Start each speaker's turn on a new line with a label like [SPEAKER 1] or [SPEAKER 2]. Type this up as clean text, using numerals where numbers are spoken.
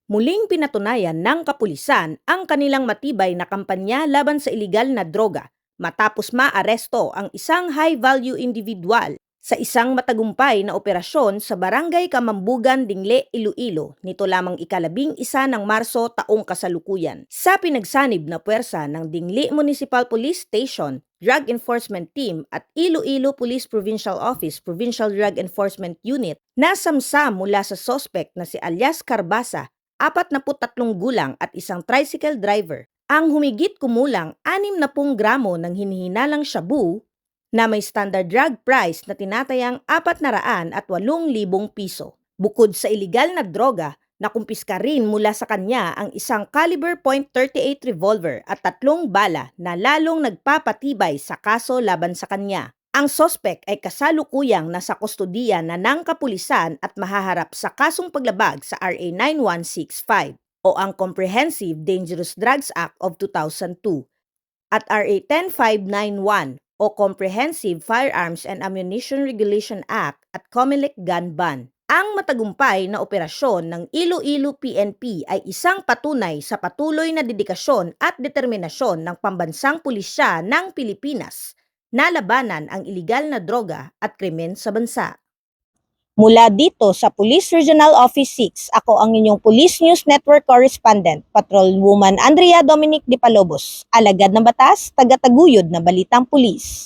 [SPEAKER 1] Muling pinatunayan ng kapulisan ang kanilang matibay na kampanya laban sa iligal na droga matapos maaresto ang isang high-value individual sa isang matagumpay na operasyon sa Barangay Kamambugan, Dingle, Iloilo nito lamang ika-11 ng Marso taong kasalukuyan. Sa pinagsanib na puwersa ng Dingle Municipal Police Station, Drug Enforcement Team at Iloilo Police Provincial Office Provincial Drug Enforcement Unit, nasamsam mula sa sospek na si alias Carbasa, 43 gulang at isang tricycle driver, ang humigit kumulang 60 gramo ng hinihinalang shabu na may standard drug price na tinatayang 408,000 piso. Bukod sa iligal na droga, nakumpiska rin mula sa kanya ang isang caliber .38 revolver at 3 bala na lalong nagpapatibay sa kaso laban sa kanya. Ang sospek ay kasalukuyang nasa kustodiya na ng kapulisan at mahaharap sa kasong paglabag sa RA 9165 o ang Comprehensive Dangerous Drugs Act of 2002 at RA 10591 o Comprehensive Firearms and Ammunition Regulation Act at COMELEC Gun Ban. Ang matagumpay na operasyon ng Iloilo PNP ay isang patunay sa patuloy na dedikasyon at determinasyon ng pambansang pulisya ng Pilipinas na labanan ang iligal na droga at krimen sa bansa. Mula dito sa Police Regional Office 6, ako ang inyong Police News Network Correspondent, Patrolwoman Andrea Dominic Di Palobos, alagad ng batas, taga-taguyod na balitang pulis.